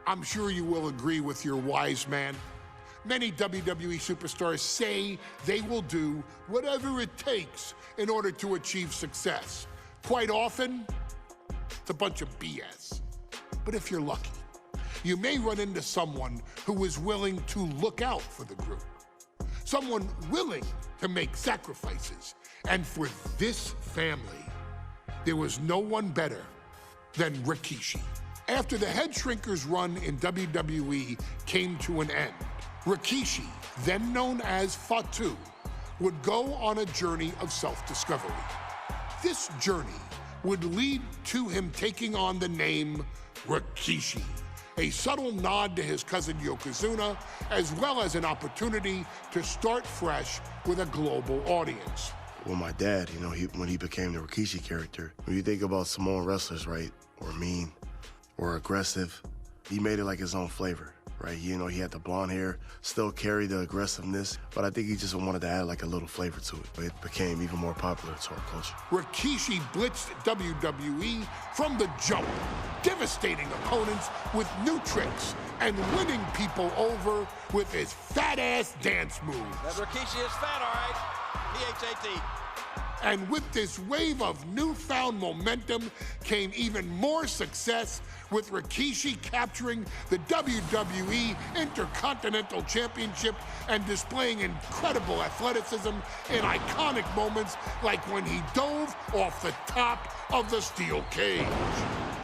I'm sure you will agree with your wise man. Many WWE superstars say they will do whatever it takes in order to achieve success. Quite often, it's a bunch of BS. But if you're lucky, you may run into someone who is willing to look out for the group. Someone willing to make sacrifices. And for this family, there was no one better than Rikishi. After the Head Shrinkers run in WWE came to an end, Rikishi, then known as Fatu, would go on a journey of self-discovery. This journey would lead to him taking on the name Rikishi, a subtle nod to his cousin Yokozuna, as well as an opportunity to start fresh with a global audience. Well, my dad, when he became the Rikishi character, when you think about Samoan wrestlers, right, or mean, or aggressive, he made it like his own flavor, right? He had the blonde hair, still carried the aggressiveness, but I think he just wanted to add like a little flavor to it. It became even more popular to our culture. Rikishi blitzed WWE from the jump, devastating opponents with new tricks and winning people over with his fat-ass dance moves. That Rikishi is fat, all right. P-H-A-T. And with this wave of newfound momentum came even more success, with Rikishi capturing the WWE Intercontinental Championship and displaying incredible athleticism in iconic moments like when he dove off the top of the steel cage.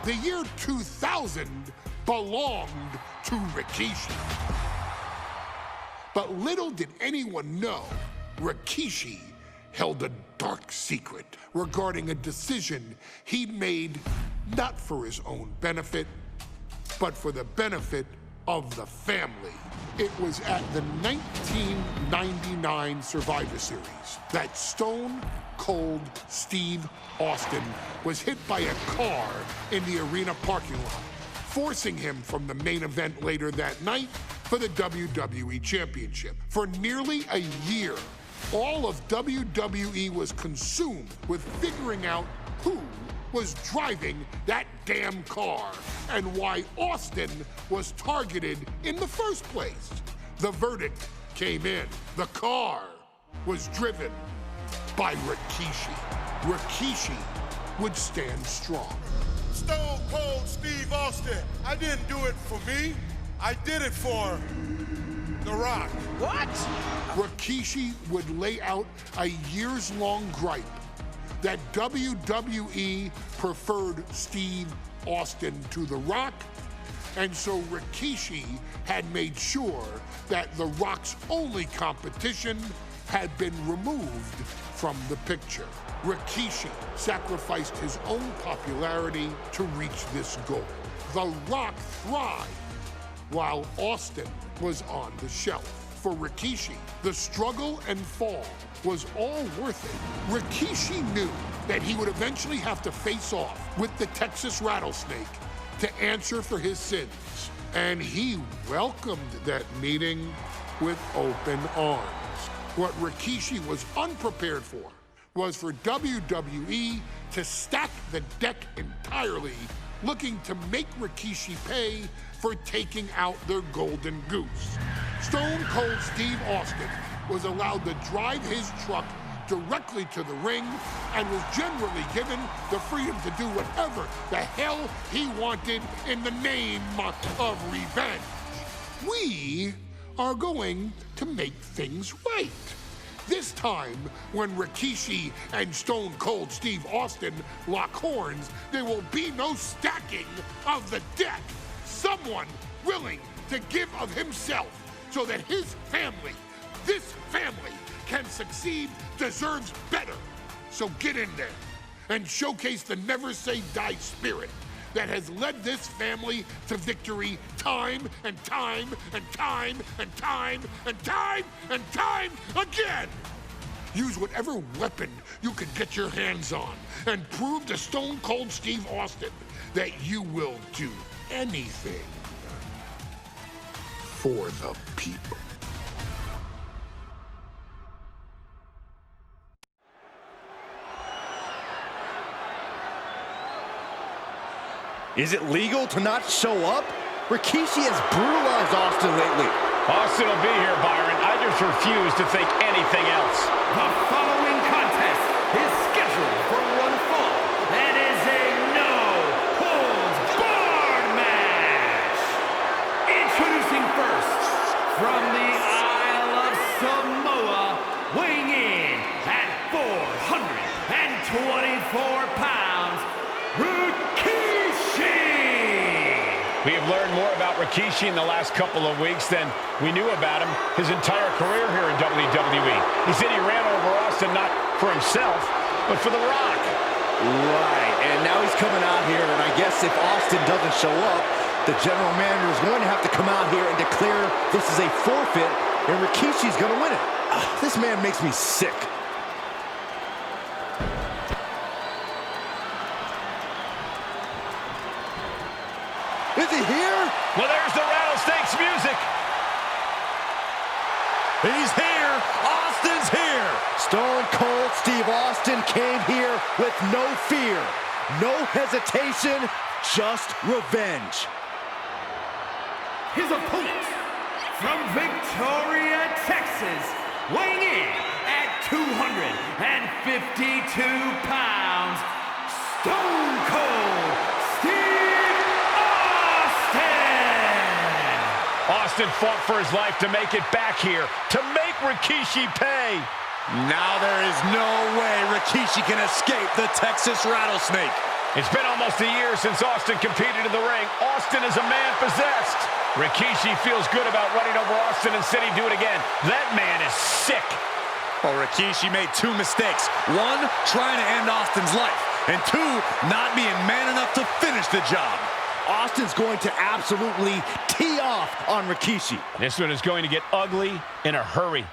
The year 2000 belonged to Rikishi. But little did anyone know, Rikishi held a dark secret regarding a decision he'd made not for his own benefit, but for the benefit of the family. It was at the 1999 Survivor Series that Stone Cold Steve Austin was hit by a car in the arena parking lot, forcing him from the main event later that night for the WWE Championship. For nearly a year, all of WWE was consumed with figuring out who was driving that damn car and why Austin was targeted in the first place. The verdict came in. The car was driven by Rikishi. Rikishi would stand strong. Stone Cold Steve Austin, I didn't do it for me. I did it for The Rock. What? Rikishi would lay out a years-long gripe that WWE preferred Steve Austin to The Rock, and so Rikishi had made sure that The Rock's only competition had been removed from the picture. Rikishi sacrificed his own popularity to reach this goal. The Rock thrived while Austin was on the shelf. For Rikishi, the struggle and fall was all worth it. Rikishi knew that he would eventually have to face off with the Texas Rattlesnake to answer for his sins. And he welcomed that meeting with open arms. What Rikishi was unprepared for was for WWE to stack the deck entirely, looking to make Rikishi pay for taking out their golden goose. Stone Cold Steve Austin was allowed to drive his truck directly to the ring and was generally given the freedom to do whatever the hell he wanted in the name of revenge. We are going to make things right. This time, when Rikishi and Stone Cold Steve Austin lock horns, there will be no stacking of the deck. Someone willing to give of himself so that his family, this family, can succeed, deserves better. So get in there and showcase the never say die spirit that has led this family to victory time and time and time and time and time and time again. Use whatever weapon you can get your hands on and prove to Stone Cold Steve Austin that you will do anything for the people. Is it legal to not show up? Rikishi has brutalized Austin lately. Austin will be here, Byron. I just refuse to think anything else. The following contest is scheduled for one fall and is a no-holds-barred match. Introducing first, from the Isle of Samoa, weighing in at 424 pounds, Rikishi! We have learned more about Rikishi in the last couple of weeks than we knew about him his entire career here in WWE. He said he ran over Austin not for himself, but for The Rock. Right, and now he's coming out here, and I guess if Austin doesn't show up, the general manager is going to have to come out here and declare this is a forfeit, and Rikishi's going to win it. This man makes me sick. Is he here? Well, there's the Rattlesnakes music. He's here. Austin's here. Stone Cold Steve Austin came here with no fear, no hesitation, just revenge. His opponent, from Victoria, Texas, weighing in at 252 pounds, Stone Cold Steve Austin! Austin fought for his life to make it back here, to make Rikishi pay. Now there is no way Rikishi can escape the Texas Rattlesnake. It's been almost a year since Austin competed in the ring. Austin is a man possessed. Rikishi feels good about running over Austin and said he'd do it again. That man is sick. Well, Rikishi made two mistakes. One, trying to end Austin's life. And two, not being man enough to finish the job. Austin's going to absolutely tee off on Rikishi. This one is going to get ugly in a hurry.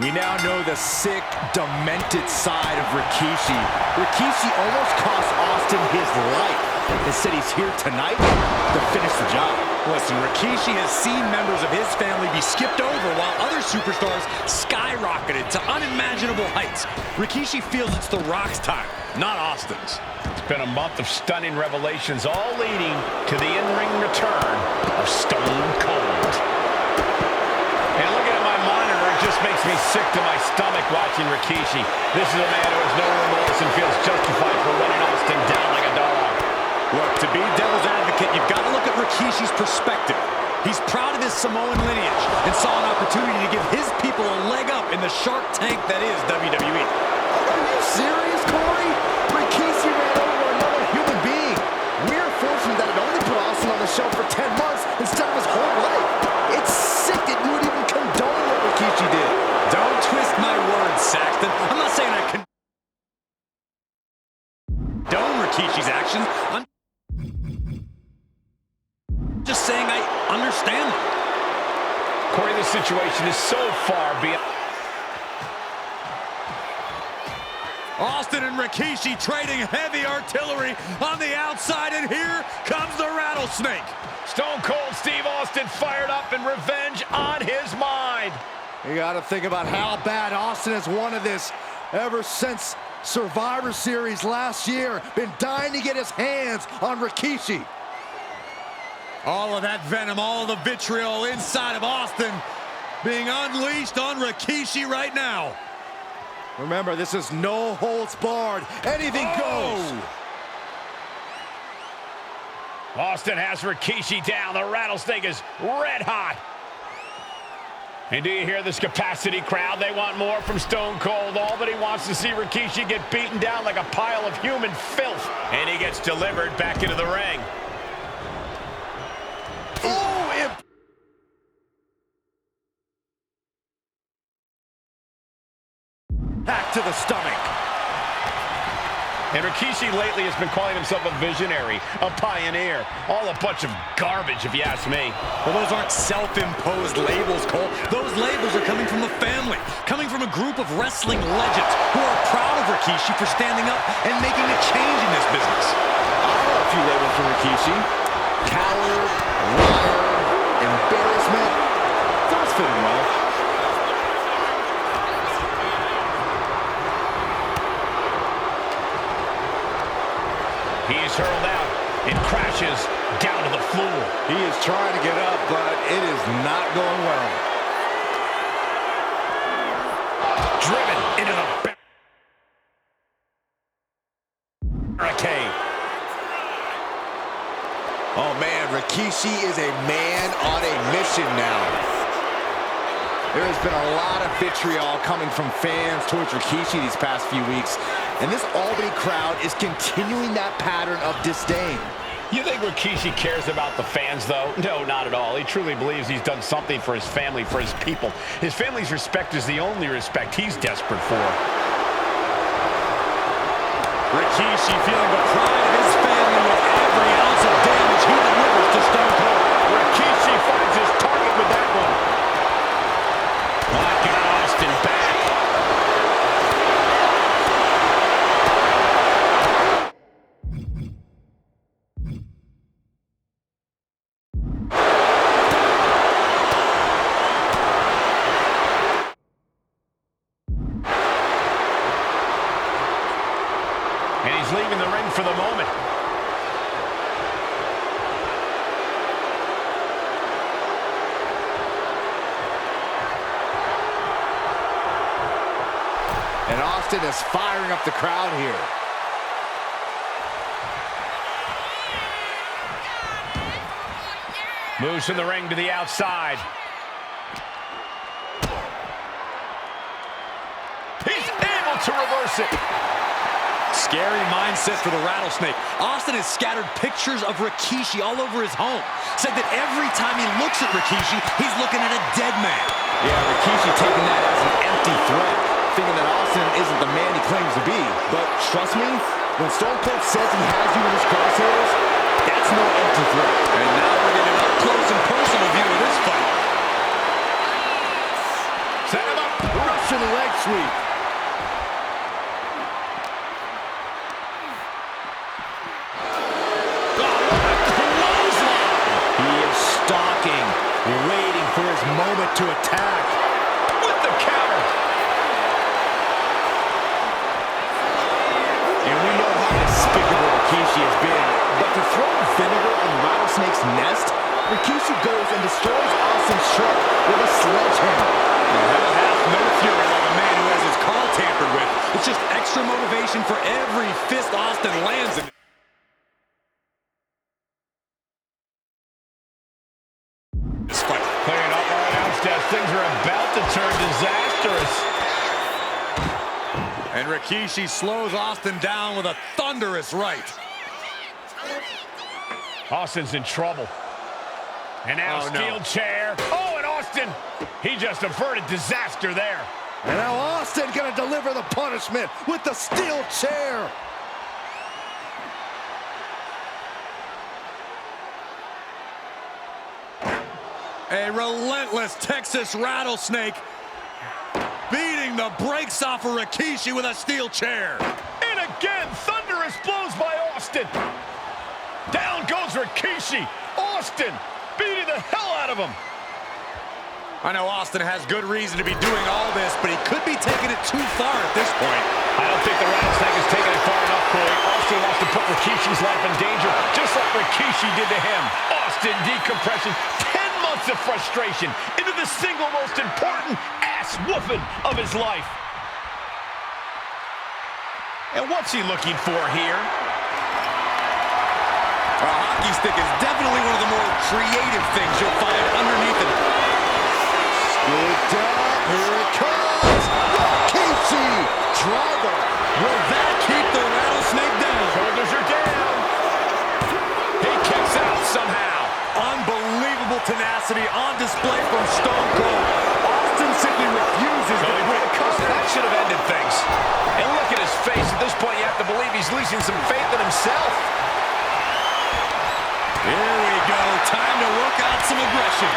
We now know the sick, demented side of Rikishi. Rikishi almost cost Austin his life. Instead, he's here tonight to finish the job. Listen, Rikishi has seen members of his family be skipped over while other superstars skyrocketed to unimaginable heights. Rikishi feels it's The Rock's time, not Austin's. It's been a month of stunning revelations, all leading to the in-ring return of Stone Cold. And looking at my monitor, it just makes me sick to my stomach watching Rikishi. This is a man who has no remorse and feels justified for running Austin down like a dog. Look, to be devil's advocate, you've got to look at Rikishi's perspective. He's proud of his Samoan lineage and saw an opportunity to give his people a leg up in the Shark Tank that is WWE. Are you serious, Corey? Rikishi ran over another human being. We're fortunate that it only put Austin on the show for 10 months instead of his whole life. It's sick that you would even condone what Rikishi did. Don't twist my words, Saxton. I'm not saying I condone Rikishi's actions. I'm just saying I understand them. Corey, this situation is so far beyond... Austin and Rikishi trading heavy artillery on the outside, and here comes the Rattlesnake. Stone Cold Steve Austin fired up and revenge on his mind. You got to think about how bad Austin has wanted this ever since Survivor Series last year. Been dying to get his hands on Rikishi. All of that venom, all of the vitriol inside of Austin being unleashed on Rikishi right now. Remember, this is no holds barred. Anything goes. Austin has Rikishi down. The Rattlesnake is red hot. And do you hear this capacity crowd? They want more from Stone Cold. All that he wants to see Rikishi get beaten down like a pile of human filth. And he gets delivered back into the ring. Back to the stomach. And Rikishi lately has been calling himself a visionary, a pioneer. All a bunch of garbage, if you ask me. Well, those aren't self-imposed labels, Cole. Those labels are coming from the family, coming from a group of wrestling legends who are proud of Rikishi for standing up and making a change in this business. I know a few labels for Rikishi. Coward, liar, embarrassment. There's fitting well. He is hurled out and crashes down to the floor. He is trying to get up, but it is not going well. Driven into the barricade. Oh, man, Rikishi is a man on a mission now. There has been a lot of vitriol coming from fans towards Rikishi these past few weeks, and this Albany crowd is continuing that pattern of disdain. You think Rikishi cares about the fans, though? No, not at all. He truly believes he's done something for his family, for his people. His family's respect is the only respect he's desperate for. Rikishi feeling the pride of his family with every ounce of damage he delivers to Stone Cold. Rikishi finds his target with that one. Got Austin back. And he's leaving the ring for the moment. And Austin is firing up the crowd here. Moves from the ring to the outside. He's able to reverse it. Scary mindset for the Rattlesnake. Austin has scattered pictures of Rikishi all over his home. Said that every time he looks at Rikishi, he's looking at a dead man. Yeah, Rikishi taking that as an empty threat, thinking that Austin isn't the man he claims to be. But trust me, when Stone Cold says he has you in his crosshairs, that's no empty threat. And now we're getting an up-close and personal view of this fight. Set him up. Russian leg sweep. Stalking, waiting for his moment to attack. With the counter. And we know how despicable Rikishi has been, but to throw vinegar on Rattlesnake's nest, Rikishi goes and destroys Austin's truck with a sledgehammer. That'll have no fury like a man who has his car tampered with. It's just extra motivation for every fist Austin lands in. Clearing up our announce desk. Things are about to turn disastrous. And Rikishi slows Austin down with a thunderous right. Austin's in trouble. And now steel chair. Oh, and Austin, he just averted disaster there. And now Austin gonna deliver the punishment with the steel chair. A relentless Texas Rattlesnake beating the brakes off of Rikishi with a steel chair. And again, thunderous blows by Austin. Down goes Rikishi. Austin beating the hell out of him. I know Austin has good reason to be doing all this, but he could be taking it too far at this point. I don't think the Rattlesnake is taking it far enough, Corey. Austin wants to put Rikishi's life in danger, just like Rikishi did to him. Austin decompression. 10 months of frustration into the single most important ass-whooping of his life. And what's he looking for here? A hockey stick is definitely one of the more creative things you'll find underneath it. Scooped up, here it comes! Rikishi! Driver! Will that keep the Rattlesnake down? Shoulders are down. He kicks out somehow. Unbelievable tenacity on display from Stone Cold. Austin simply refuses to quit. That should have ended things. And look at his face. At this point, you have to believe he's losing some faith in himself. Here we go. Time to work out some aggression.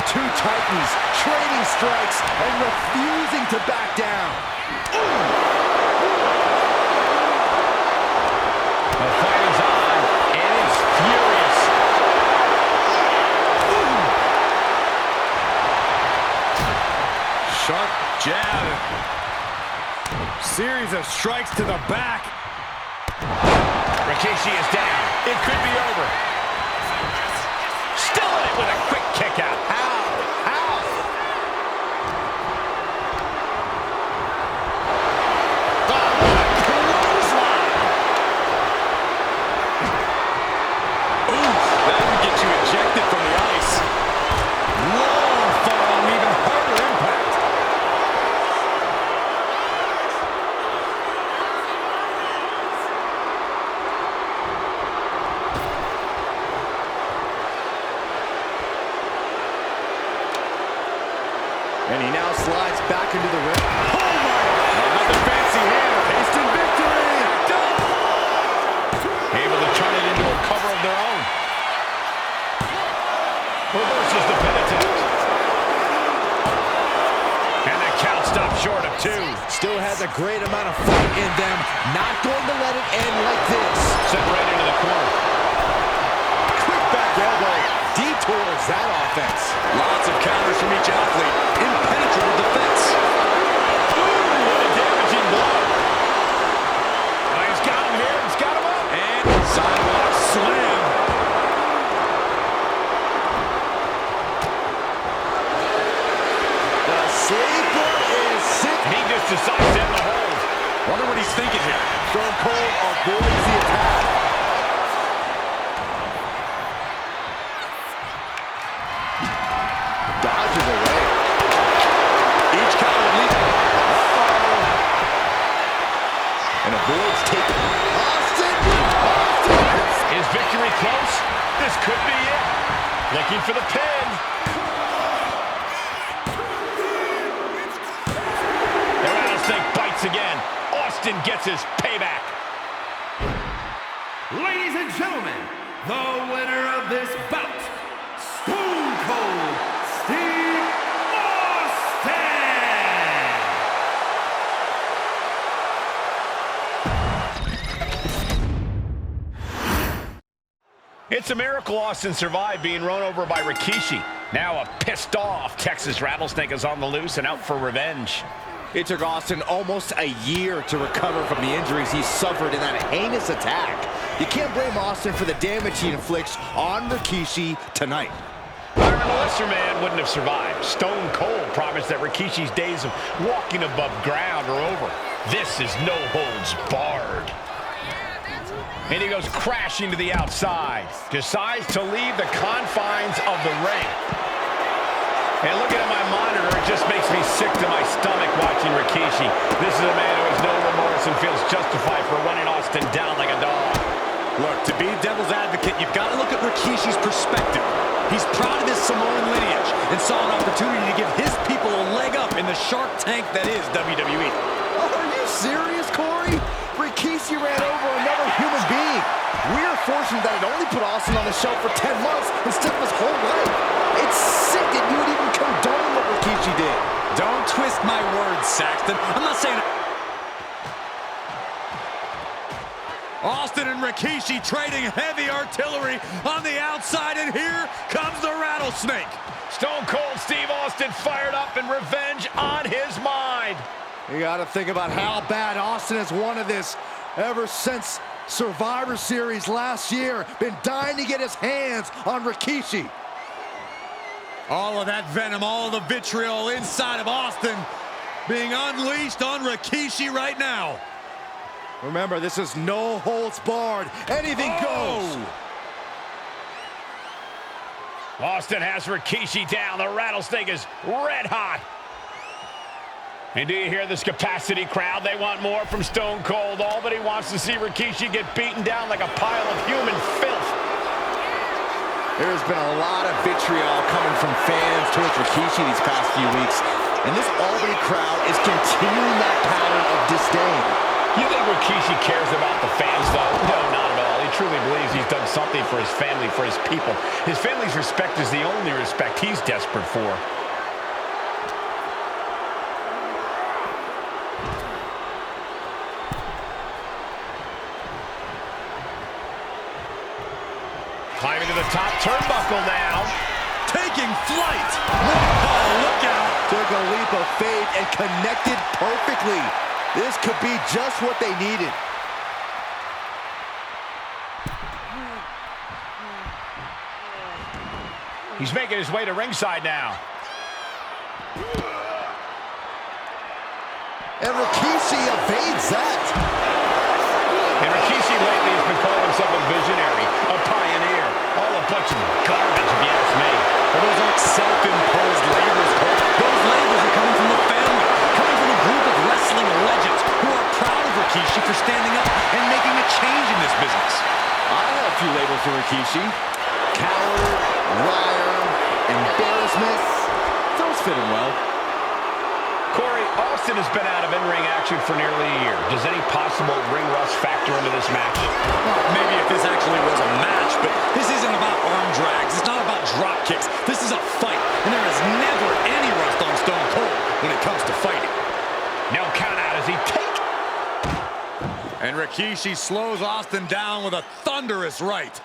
Two Titans trading strikes and refusing to back down. The fight is on, and it's furious. Series of strikes to the back. Rikishi is down. It could be over. Still in it with a quick kick out. How? And he now slides back into the ring. Oh my! Another fancy hand. Instant victory. Able to turn it into a cover of their own. Reverses the pin attempt. And the count stopped short of 2. Still has a great amount of fight in them. Not going to let it end like this. Sent right into the corner. Quick back elbow. Detours that offense. Lots of counters from each athlete. Impenetrable defense. Ooh, what a damaging blow. Oh, he's got him here. He's got him up. And sidewalk slam. The sleeper is sick. He just decides to end the hold. Wonder what he's thinking here. Stone Cold avoids the attack. Dodges away. Each counter leading. And avoids taking. Austin! Is victory close? This could be it. Looking for the pin. The rattlesnake bites again. Austin gets his payback. Ladies and gentlemen, the winner of this bout, Stone Cold Steve Austin! It's a miracle Austin survived being run over by Rikishi. Now a pissed off Texas Rattlesnake is on the loose and out for revenge. It took Austin almost a year to recover from the injuries he suffered in that heinous attack. You can't blame Austin for the damage he inflicts on Rikishi tonight. Byron, a lesser man wouldn't have survived. Stone Cold promised that Rikishi's days of walking above ground are over. This is no holds barred. And he goes crashing to the outside. Decides to leave the confines of the ring. And looking at my monitor, it just makes me sick to my stomach watching Rikishi. This is a man who has no remorse and feels justified for running Austin down like a dog. Look, to be devil's advocate, you've got to look at Rikishi's perspective. He's proud of his Samoan lineage and saw an opportunity to give his people a leg up in the shark tank that is WWE. Oh, are you serious, Corey? Rikishi ran over another human being. We're fortunate that it only put Austin on the shelf for 10 months instead of his whole life. It's sick that you would even condone what Rikishi did. Don't twist my words, Saxton. I'm not saying... Austin and Rikishi trading heavy artillery on the outside, and here comes the Rattlesnake. Stone Cold Steve Austin fired up and revenge on his mind. You got to think about how bad Austin has wanted this ever since Survivor Series last year. Been dying to get his hands on Rikishi. All of that venom, all of the vitriol inside of Austin being unleashed on Rikishi right now. Remember, this is no holds barred. Anything goes. Austin has Rikishi down. The Rattlesnake is red hot. And do you hear this capacity crowd? They want more from Stone Cold. All that he wants to see Rikishi get beaten down like a pile of human filth. There's been a lot of vitriol coming from fans towards Rikishi these past few weeks, and this Albany crowd is continuing that pattern of disdain. You think Rikishi cares about the fans, though? No, not at all. He truly believes he's done something for his family, for his people. His family's respect is the only respect he's desperate for. Climbing to the top turnbuckle now. Taking flight. Oh, look out. Took a leap of faith and connected perfectly. This could be just what they needed. He's making his way to ringside now. And Rikishi evades that. And Rikishi lately has been calling himself a visionary, a pioneer. All a bunch of garbage, if you ask me. Well, those aren't self-imposed labels, Cole. Those labels are coming from the family, coming from a group of wrestling legends who are proud of Rikishi for standing up and making a change in this business. I have a few labels for Rikishi. Coward, liar, embarrassment. Those fit him well. Corey, Austin has been out of in-ring action for nearly a year. Does any possible ring rust factor into this match? Well, maybe if this actually was a match, but this isn't about arm drags. It's not about drop kicks. This is a fight, and there is never any rust on Stone Cold when it comes to fighting. No count out as he takes. And Rikishi slows Austin down with a thunderous right.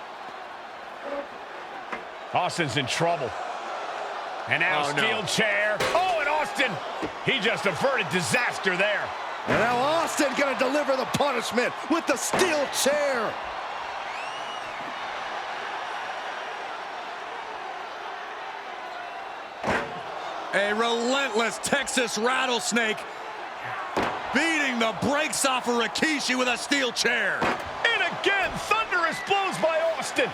Austin's in trouble. And now steel chair. Oh, and Austin, he just averted disaster there. And now Austin gonna deliver the punishment with the steel chair. A relentless Texas rattlesnake beating the brakes off of Rikishi with a steel chair. And again, thunderous blows by Austin.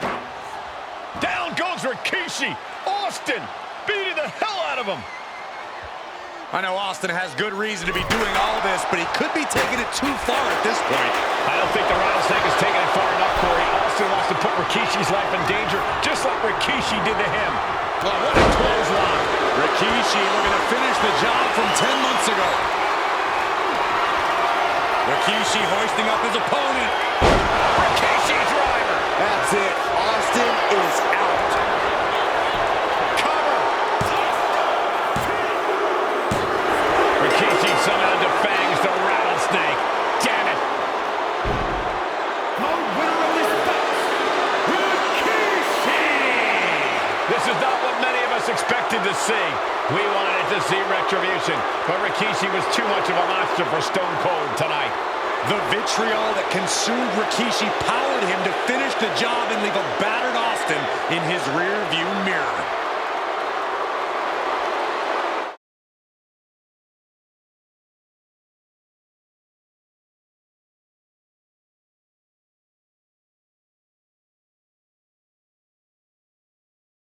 Down goes Rikishi. Austin beating the hell out of him. I know Austin has good reason to be doing all this, but he could be taking it too far at this point. I don't think the rattlesnake is taking it far enough, Corey. Austin wants to put Rikishi's life in danger, just like Rikishi did to him. Oh, what a clothesline. Rikishi looking to finish the job from 10 months ago. Rikishi hoisting up his opponent. Rikishi driver. That's it. Austin is out. Cover. Rikishi somehow defangs the rattlesnake. Damn it. The winner of this bout, Rikishi! This is not what many of us expected to see. We wanted to see retribution, but Rikishi was too much of a monster for Stone Cold tonight. The vitriol that consumed Rikishi powered him to finish the job and leave a battered Austin in his rear-view mirror.